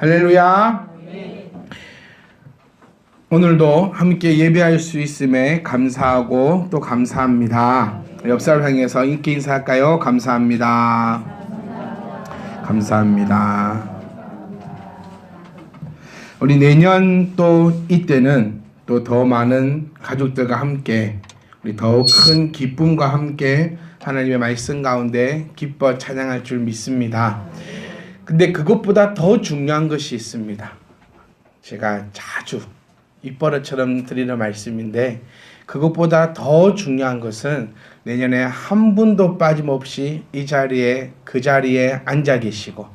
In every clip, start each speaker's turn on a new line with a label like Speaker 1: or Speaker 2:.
Speaker 1: 할렐루야. 오늘도 함께 예배할 수 있음에 감사하고 또 감사합니다. 옆 사람 향해서 인기 인사할까요? 감사합니다. 감사합니다. 우리 내년 또 이때는 또 더 많은 가족들과 함께 우리 더욱 큰 기쁨과 함께 하나님의 말씀 가운데 기뻐 찬양할 줄 믿습니다. 근데 그것보다 더 중요한 것이 있습니다. 제가 자주 입버릇처럼 드리는 말씀인데, 그것보다 더 중요한 것은 내년에 한 분도 빠짐없이 이 자리에 그 자리에 앉아 계시고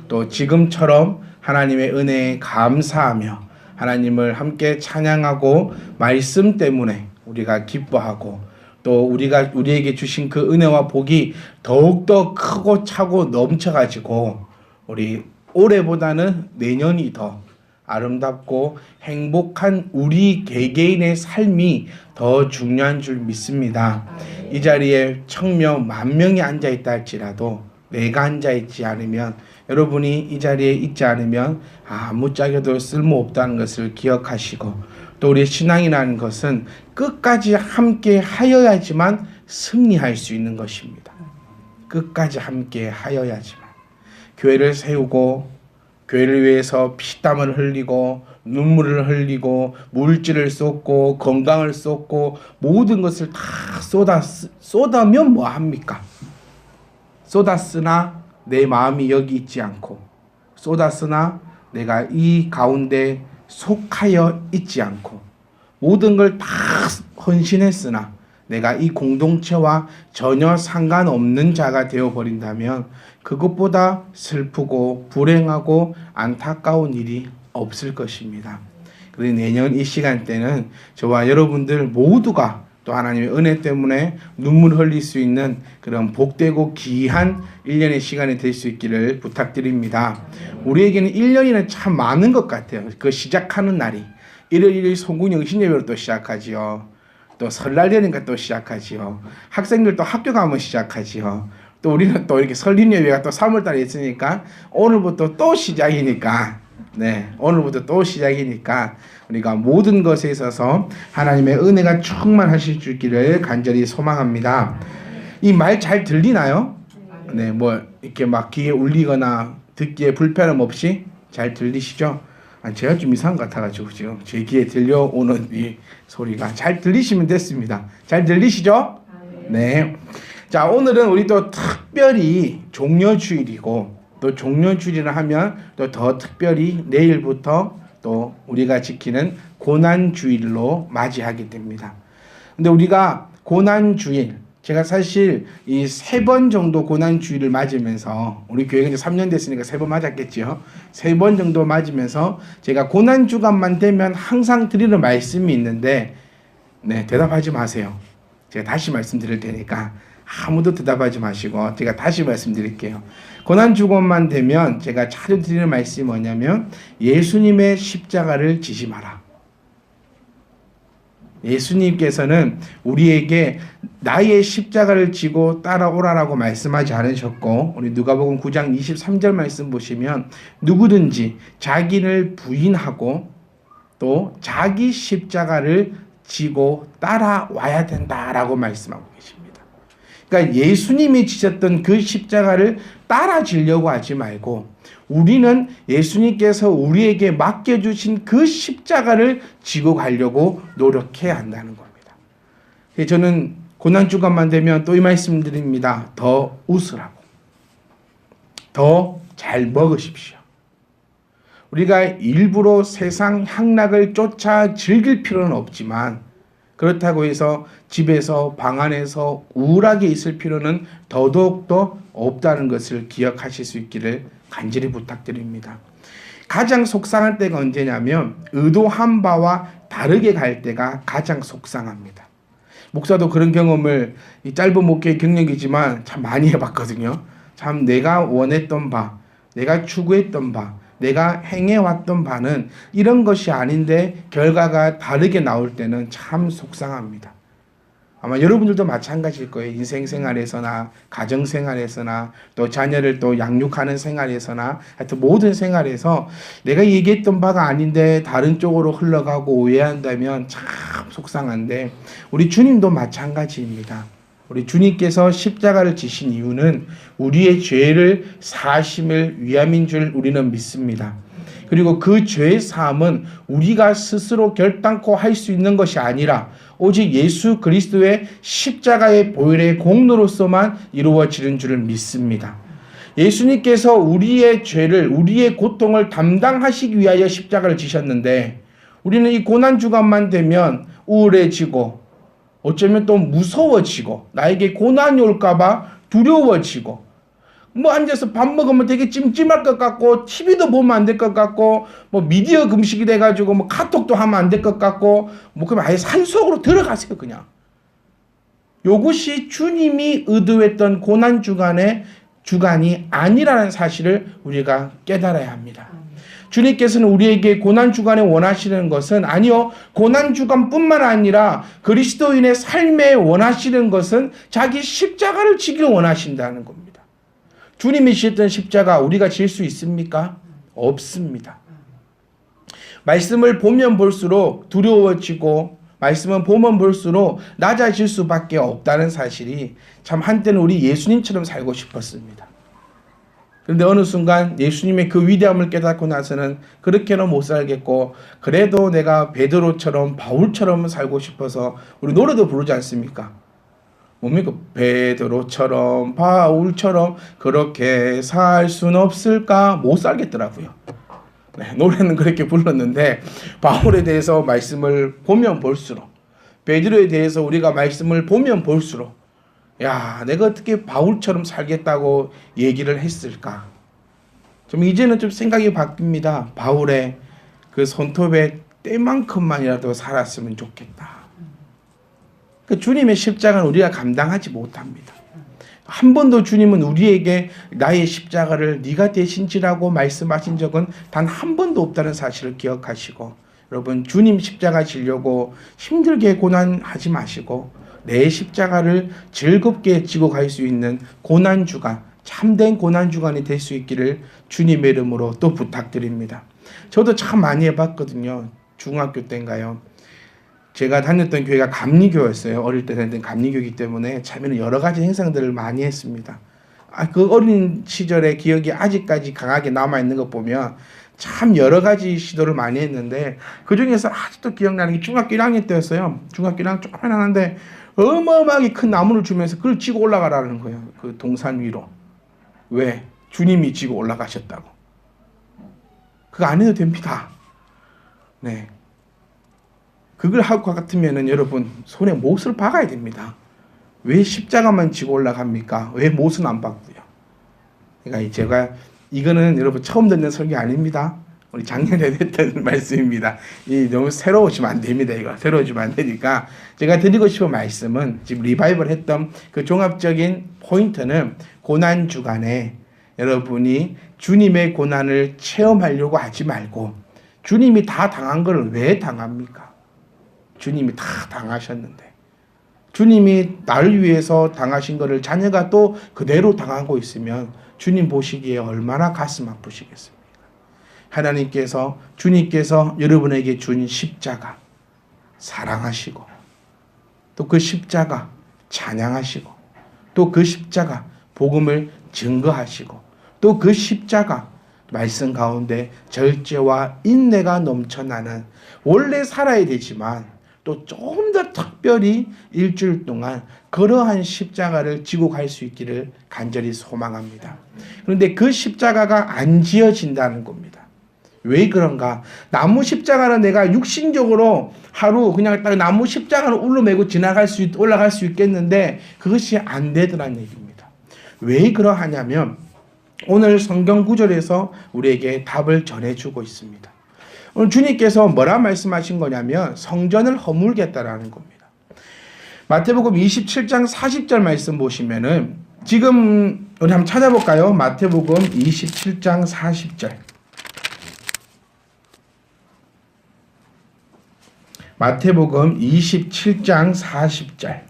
Speaker 1: 또 지금처럼 하나님의 은혜에 감사하며 하나님을 함께 찬양하고 말씀 때문에 우리가 기뻐하고 또 우리에게 주신 그 은혜와 복이 더욱더 크고 차고 넘쳐가지고 우리 올해보다는 내년이 더 아름답고 행복한 우리 개개인의 삶이 더 중요한 줄 믿습니다. 이 자리에 1000명, 10,000명이 앉아있다 할지라도 내가 앉아있지 않으면, 여러분이 이 자리에 있지 않으면 아무짝에도 쓸모없다는 것을 기억하시고, 또 우리 신앙이라는 것은 끝까지 함께 하여야지만 승리할 수 있는 것입니다. 끝까지 함께 하여야지만. 교회를 세우고 교회를 위해서 피땀을 흘리고 눈물을 흘리고 물질을 쏟고 건강을 쏟고 모든 것을 다 쏟으면 뭐합니까? 쏟았으나 내 마음이 여기 있지 않고, 쏟았으나 내가 이 가운데 속하여 있지 않고, 모든 걸 다 헌신했으나 내가 이 공동체와 전혀 상관없는 자가 되어버린다면 그것보다 슬프고 불행하고 안타까운 일이 없을 것입니다. 그래서 내년 이 시간대는 저와 여러분들 모두가 또 하나님의 은혜 때문에 눈물 흘릴 수 있는 그런 복되고 귀한 1년의 시간이 될 수 있기를 부탁드립니다. 우리에게는 1년이나 참 많은 것 같아요. 그 시작하는 날이 1월 1일 송구 영신예배로 또 시작하지요. 또 설날 되니까 또 시작하지요. 학생들도 학교 가면 시작하지요. 또 우리는 또 이렇게 설립 예배가 또 3월달에 있으니까 오늘부터 또 시작이니까, 오늘부터 또 시작이니까 우리가 모든 것에 있어서 하나님의 은혜가 충만하실 수 있기를 간절히 소망합니다. 이 말 잘 들리나요? 뭐 이렇게 막 귀에 울리거나 듣기에 불편함 없이 잘 들리시죠? 제가 좀 이상한 것 같아가지고 지금 제 귀에 들려오는 이 소리가 잘 들리시면 됐습니다. 잘 들리시죠? 네. 자, 오늘은 우리 또 특별히 종려주일이고, 또 종려주일을 하면 또 더 특별히 내일부터 또 우리가 지키는 고난주일로 맞이하게 됩니다. 근데 우리가 고난주일, 제가 사실 이 3번 정도 고난주일을 맞으면서, 우리 교회가 이제 3년 됐으니까 3번 맞았겠죠. 3번 정도 맞으면서 제가 고난주간만 되면 항상 드리는 말씀이 있는데, 대답하지 마세요. 제가 다시 말씀드릴 테니까 아무도 대답하지 마시고 제가 다시 말씀드릴게요. 고난주간만 되면 제가 자주 드리는 말씀이 뭐냐면, 예수님의 십자가를 지지 마라. 예수님께서는 우리에게 나의 십자가를 지고 따라오라라고 말씀하지 않으셨고, 우리 누가복음 9장 23절 말씀 보시면 누구든지 자기를 부인하고 또 자기 십자가를 지고 따라와야 된다라고 말씀하고 계십니다. 그러니까 예수님이 지셨던 그 십자가를 따라 지려고 하지 말고, 우리는 예수님께서 우리에게 맡겨주신 그 십자가를 지고 가려고 노력해야 한다는 겁니다. 저는 고난주간만 되면 또 이 말씀 드립니다. 더 웃으라고. 더 잘 먹으십시오. 우리가 일부러 세상 향락을 쫓아 즐길 필요는 없지만, 그렇다고 해서 집에서 방 안에서 우울하게 있을 필요는 더더욱더 없다는 것을 기억하실 수 있기를 간절히 부탁드립니다. 가장 속상할 때가 언제냐면, 의도한 바와 다르게 갈 때가 가장 속상합니다. 목사도 그런 경험을, 이 짧은 목회의 경력이지만 참 많이 해봤거든요. 참 내가 원했던 바, 내가 추구했던 바, 내가 행해왔던 바는 이런 것이 아닌데 결과가 다르게 나올 때는 참 속상합니다. 아마 여러분들도 마찬가지일 거예요. 인생 생활에서나 가정 생활에서나 또 자녀를 또 양육하는 생활에서나 하여튼 모든 생활에서 내가 얘기했던 바가 아닌데 다른 쪽으로 흘러가고 오해한다면 참 속상한데 우리 주님도 마찬가지입니다. 우리 주님께서 십자가를 지신 이유는 우리의 죄를 사심을 위함인 줄 우리는 믿습니다. 그리고 그 죄의 사함은 우리가 스스로 결단코 할 수 있는 것이 아니라 오직 예수 그리스도의 십자가의 보혈의 공로로서만 이루어지는 줄을 믿습니다. 예수님께서 우리의 죄를, 우리의 고통을 담당하시기 위하여 십자가를 지셨는데 우리는 이 고난주간만 되면 우울해지고 어쩌면 또 무서워지고 나에게 고난이 올까봐 두려워지고 뭐 앉아서 밥 먹으면 되게 찜찜할 것 같고 TV도 보면 안 될 것 같고 뭐 미디어 금식이 돼가지고 뭐 카톡도 하면 안 될 것 같고 뭐 그럼 아예 산속으로 들어가세요 그냥. 요것이 주님이 의도했던 고난주간의 주간이 아니라는 사실을 우리가 깨달아야 합니다. 주님께서는 우리에게 고난주간에 원하시는 것은 아니요 고난주간뿐만 아니라 그리스도인의 삶에 원하시는 것은 자기 십자가를 지기를 원하신다는 겁니다. 주님이 지셨던 십자가 우리가 질 수 있습니까? 없습니다. 말씀을 보면 볼수록 두려워지고 말씀을 보면 볼수록 낮아질 수밖에 없다는 사실이 참 한때는 우리 예수님처럼 살고 싶었습니다. 그런데 어느 순간 예수님의 그 위대함을 깨닫고 나서는 그렇게는 못 살겠고 그래도 내가 베드로처럼 바울처럼 살고 싶어서 우리 노래도 부르지 않습니까? 뭡니까? 베드로처럼 바울처럼 그렇게 살 순 없을까? 못 살겠더라고요. 네, 노래는 그렇게 불렀는데 바울에 대해서 말씀을 보면 볼수록 베드로에 대해서 우리가 말씀을 보면 볼수록 야 내가 어떻게 바울처럼 살겠다고 얘기를 했을까? 좀 이제는 좀 생각이 바뀝니다. 바울의 그 손톱의 때만큼만이라도 살았으면 좋겠다. 그 주님의 십자가는 우리가 감당하지 못합니다. 한 번도 주님은 우리에게 나의 십자가를 네가 대신 지라고 말씀하신 적은 단 한 번도 없다는 사실을 기억하시고 여러분 주님 십자가 지려고 힘들게 고난하지 마시고 내 십자가를 즐겁게 지고 갈 수 있는 고난주간 참된 고난주간이 될 수 있기를 주님의 이름으로 또 부탁드립니다. 저도 참 많이 해봤거든요. 중학교 때인가요? 제가 다녔던 교회가 감리교였어요. 어릴 때 다녔던 감리교이기 때문에 참여는 여러 가지 행사들을 많이 했습니다. 그 어린 시절의 기억이 아직까지 강하게 남아있는 것 보면 참 여러 가지 시도를 많이 했는데 그 중에서 아직도 기억나는 게 중학교 1학년 때였어요. 중학교 1학년 조금 하는데 어마어마하게 큰 나무를 주면서 그걸 지고 올라가라는 거예요. 그 동산 위로. 왜? 주님이 지고 올라가셨다고. 그거 안 해도 됩니다. 네. 그걸 할 것 같으면은 여러분 손에 못을 박아야 됩니다. 왜 십자가만 지고 올라갑니까? 왜 못은 안 박고요? 그러니까 제가 이거는 여러분 처음 듣는 설교 아닙니다. 우리 작년에 했던 말씀입니다. 너무 새로우시면 안 됩니다. 이거 새로우시면 안 되니까 제가 드리고 싶은 말씀은 지금 리바이벌 했던 그 종합적인 포인트는 고난 주간에 여러분이 주님의 고난을 체험하려고 하지 말고 주님이 다 당한 걸 왜 당합니까? 주님이 다 당하셨는데 주님이 나를 위해서 당하신 것을 자녀가 또 그대로 당하고 있으면 주님 보시기에 얼마나 가슴 아프시겠습니까? 하나님께서 주님께서 여러분에게 준 십자가 사랑하시고 또 그 십자가 찬양하시고 또 그 십자가 복음을 증거하시고 또 그 십자가 말씀 가운데 절제와 인내가 넘쳐나는 원래 살아야 되지만 또 조금 더 특별히 일주일 동안 그러한 십자가를 지고 갈 수 있기를 간절히 소망합니다. 그런데 그 십자가가 안 지어진다는 겁니다. 왜 그런가? 나무 십자가는 내가 육신적으로 하루 그냥 딱 나무 십자가를 울러매고 올라갈 수 있겠는데 그것이 안 되더라는 얘기입니다. 왜 그러하냐면 오늘 성경 구절에서 우리에게 답을 전해주고 있습니다. 오늘 주님께서 뭐라 말씀하신 거냐면 성전을 허물겠다라는 겁니다. 마태복음 27장 40절 말씀 보시면은 지금 우리 한번 찾아볼까요? 마태복음 27장 40절. 마태복음 27장 40절.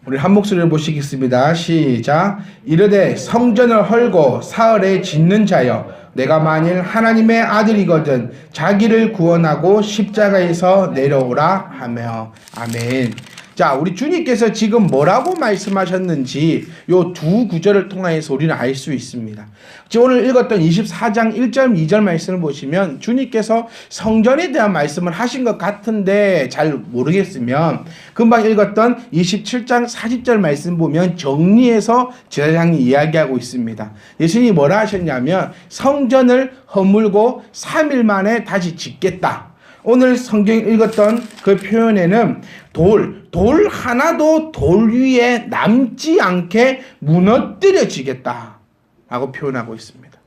Speaker 1: 우리 한 목소리를 보시겠습니다. 시작. 이르되 성전을 헐고 사흘에 짓는 자여, 내가 만일 하나님의 아들이거든 자기를 구원하고 십자가에서 내려오라 하며. 아멘. 자, 우리 주님께서 지금 뭐라고 말씀하셨는지 요 두 구절을 통해서 우리는 알 수 있습니다. 지금 오늘 읽었던 24장 1절 2절 말씀을 보시면 주님께서 성전에 대한 말씀을 하신 것 같은데 잘 모르겠으면 금방 읽었던 27장 40절 말씀 보면 정리해서 제사장이 이야기하고 있습니다. 예수님이 뭐라 하셨냐면 성전을 허물고 3일 만에 다시 짓겠다. 오늘 성경 읽었던 그 표현에는 돌 하나도 돌 위에 남지 않게 무너뜨려지겠다 라고 표현하고 있습니다.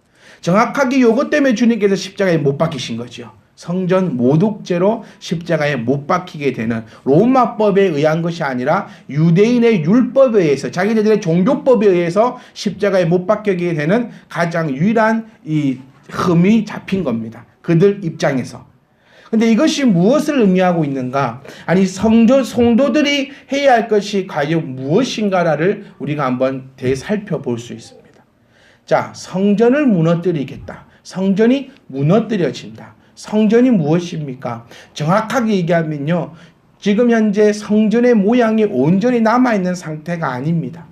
Speaker 1: 정확하게 이것 때문에 주님께서 십자가에 못 박히신 거죠. 성전 모독죄로 십자가에 못 박히게 되는, 로마법에 의한 것이 아니라 유대인의 율법에 의해서, 자기네들의 종교법에 의해서 십자가에 못 박히게 되는 가장 유일한 이 흠이 잡힌 겁니다. 그들 입장에서. 근데 이것이 무엇을 의미하고 있는가? 아니, 성도들이 해야 할 것이 과연 무엇인가를 우리가 한번 되살펴볼 수 있습니다. 자, 성전을 무너뜨리겠다. 성전이 무너뜨려진다. 성전이 무엇입니까? 정확하게 얘기하면요, 지금 현재 성전의 모양이 온전히 남아있는 상태가 아닙니다.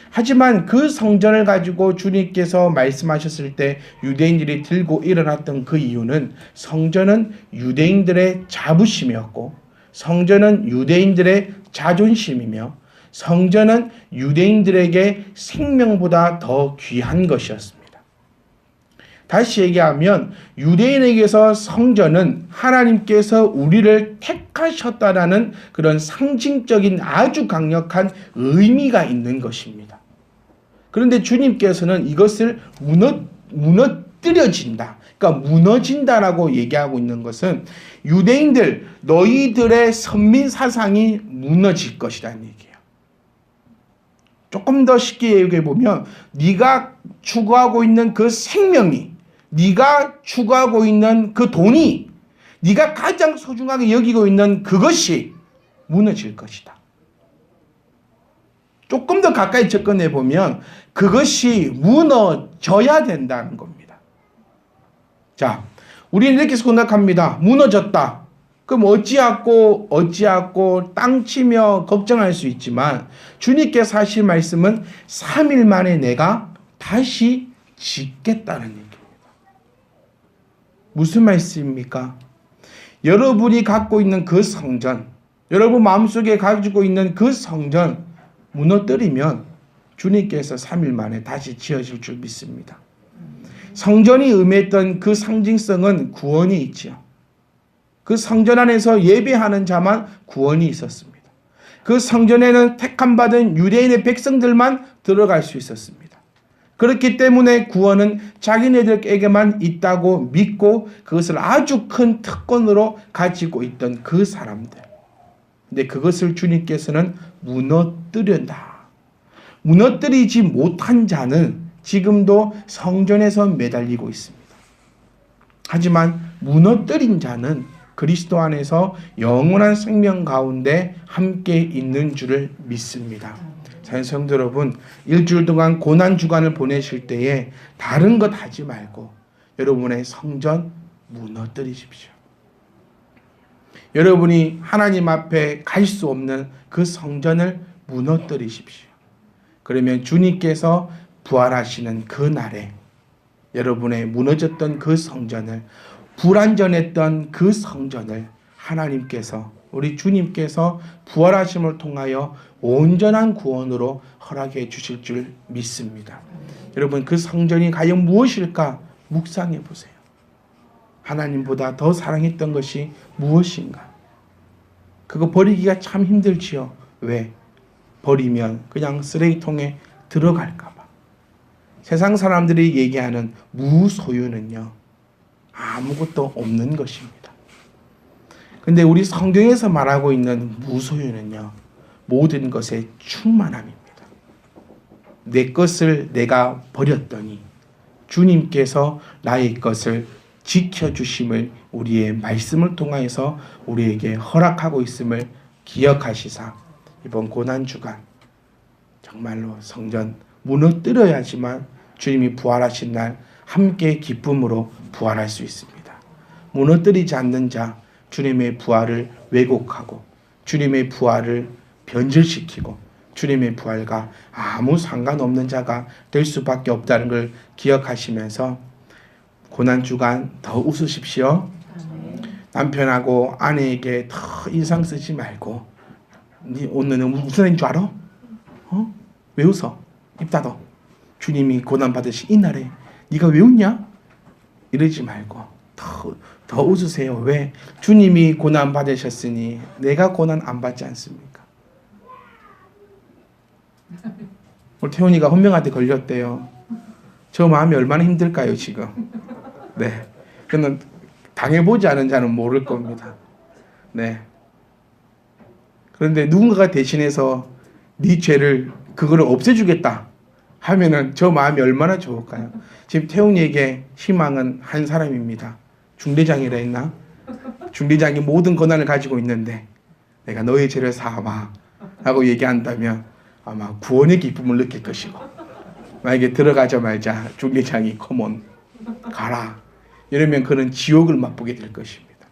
Speaker 1: 하지만 그 성전을 가지고 주님께서 말씀하셨을 때 유대인들이 들고 일어났던 그 이유는, 성전은 유대인들의 자부심이었고, 성전은 유대인들의 자존심이며, 성전은 유대인들에게 생명보다 더 귀한 것이었습니다. 다시 얘기하면 유대인에게서 성전은 하나님께서 우리를 택하셨다라는 그런 상징적인 아주 강력한 의미가 있는 것입니다. 그런데 주님께서는 이것을 무너뜨려진다. 그러니까 무너진다라고 얘기하고 있는 것은 유대인들, 너희들의 선민 사상이 무너질 것이라는 얘기예요. 조금 더 쉽게 얘기해 보면, 네가 추구하고 있는 그 생명이, 네가 추구하고 있는 그 돈이, 네가 가장 소중하게 여기고 있는 그것이 무너질 것이다. 조금 더 가까이 접근해 보면 그것이 무너져야 된다는 겁니다. 자, 우리는 이렇게 생각합니다. 무너졌다. 그럼 어찌하고 땅 치며 걱정할 수 있지만, 주님께서 하실 말씀은 3일 만에 내가 다시 짓겠다는 얘기입니다. 무슨 말씀입니까? 여러분이 갖고 있는 그 성전, 여러분 마음속에 가지고 있는 그 성전 무너뜨리면 주님께서 3일 만에 다시 지어질 줄 믿습니다. 성전이 의미했던 그 상징성은 구원이 있지요. 그 성전 안에서 예배하는 자만 구원이 있었습니다. 그 성전에는 택함받은 유대인의 백성들만 들어갈 수 있었습니다. 그렇기 때문에 구원은 자기네들에게만 있다고 믿고 그것을 아주 큰 특권으로 가지고 있던 그 사람들. 근데 그것을 주님께서는 무너뜨린다. 무너뜨리지 못한 자는 지금도 성전에서 매달리고 있습니다. 하지만 무너뜨린 자는 그리스도 안에서 영원한 생명 가운데 함께 있는 줄을 믿습니다. 사랑하는 성도 여러분, 일주일 동안 고난 주간을 보내실 때에 다른 것 하지 말고 여러분의 성전 무너뜨리십시오. 여러분이 하나님 앞에 갈 수 없는 그 성전을 무너뜨리십시오. 그러면 주님께서 부활하시는 그 날에 여러분의 무너졌던 그 성전을, 불완전했던 그 성전을 하나님께서, 우리 주님께서 부활하심을 통하여 온전한 구원으로 허락해 주실 줄 믿습니다. 여러분, 그 성전이 과연 무엇일까 묵상해 보세요. 하나님보다 더 사랑했던 것이 무엇인가? 그거 버리기가 참 힘들지요. 왜? 버리면 그냥 쓰레기통에 들어갈까 봐. 세상 사람들이 얘기하는 무소유는요, 아무것도 없는 것입니다. 근데 우리 성경에서 말하고 있는 무소유는요, 모든 것의 충만함입니다. 내 것을 내가 버렸더니 주님께서 나의 것을 지켜주심을 우리의 말씀을 통하여서 우리에게 허락하고 있음을 기억하시사 이번 고난주간 정말로 성전 무너뜨려야지만 주님이 부활하신 날 함께 기쁨으로 부활할 수 있습니다. 무너뜨리지 않는 자, 주님의 부활을 왜곡하고 주님의 부활을 변질시키고 주님의 부활과 아무 상관없는 자가 될 수밖에 없다는 걸 기억하시면서 고난주간 더 웃으십시오. 남편하고 아내에게 더 인상 쓰지 말고, 니 오늘은 무슨 날인 줄 알아? 왜 웃어? 입 닫어. 주님이 고난 받으신 이 날에 네가 왜 웃냐? 이러지 말고 더 웃으세요. 왜? 주님이 고난 받으셨으니 내가 고난 안 받지 않습니까? 우리 태훈이가 헌병한테 걸렸대요. 저 마음이 얼마나 힘들까요 지금? 네, 그는 당해보지 않은 자는 모를 겁니다. 네. 그런데 누군가가 대신해서 네 죄를 그거를 없애주겠다 하면은 저 마음이 얼마나 좋을까요? 지금 태웅이에게 희망은 한 사람입니다. 중대장이라 했나? 중대장이 모든 권한을 가지고 있는데 내가 너의 죄를 사하마 라고 얘기한다면 아마 구원의 기쁨을 느낄 것이고, 만약에 들어가자마자 중대장이 컴온 가라 이러면 그는 지옥을 맛보게 될 것입니다.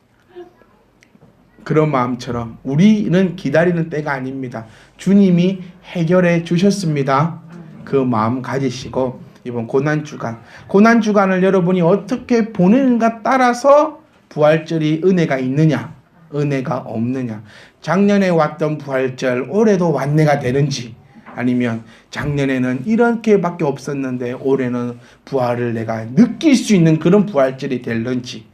Speaker 1: 그런 마음처럼 우리는 기다리는 때가 아닙니다. 주님이 해결해 주셨습니다. 그 마음 가지시고 이번 고난주간을 여러분이 어떻게 보내는가 따라서 부활절이 은혜가 있느냐 은혜가 없느냐, 작년에 왔던 부활절 올해도 완내가 되는지, 아니면 작년에는 이렇게밖에 없었는데 올해는 부활을 내가 느낄 수 있는 그런 부활절이 될는지.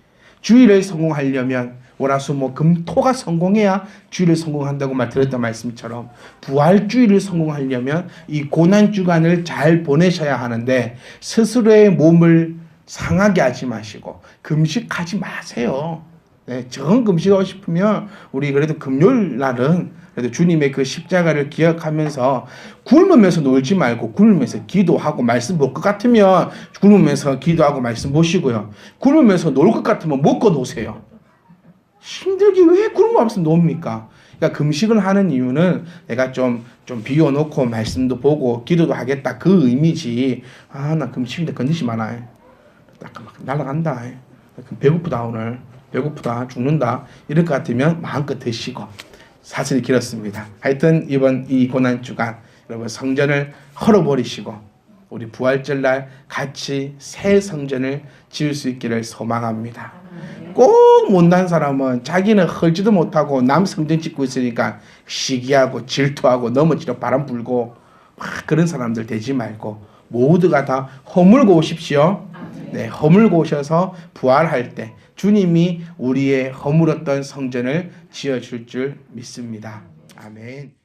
Speaker 1: 주일을 성공하려면 월화수목금토가 성공해야 주일을 성공한다고 들었던 말씀처럼 부활주일을 성공하려면 이 고난주간을 잘 보내셔야 하는데, 스스로의 몸을 상하게 하지 마시고 금식하지 마세요. 네, 정 금식하고 싶으면 우리 그래도 금요일 날은 그래도 주님의 그 십자가를 기억하면서 굶으면서 놀지 말고 굶으면서 기도하고 말씀 볼 것 같으면 굶으면서 기도하고 말씀 보시고요. 굶으면서 놀 것 같으면 먹고 노세요. 힘들게 왜 굶으면서 놉니까? 그러니까 금식을 하는 이유는 내가 좀 비워놓고 말씀도 보고 기도도 하겠다 그 의미지. 나 금식인데 건드지 마라. 딱 날아간다. 배고프다 오늘. 배고프다 죽는다 이럴 것 같으면 마음껏 드시고. 사슬이 길었습니다. 하여튼 이번 이 고난주간 여러분 성전을 헐어버리시고 우리 부활절날 같이 새 성전을 지을 수 있기를 소망합니다. 꼭 못난 사람은 자기는 헐지도 못하고 남 성전 짓고 있으니까 시기하고 질투하고 넘어지려 바람 불고 그런 사람들 되지 말고 모두가 다 허물고 오십시오. 네, 허물고 오셔서 부활할 때 주님이 우리의 허물었던 성전을 지어줄 줄 믿습니다. 아멘.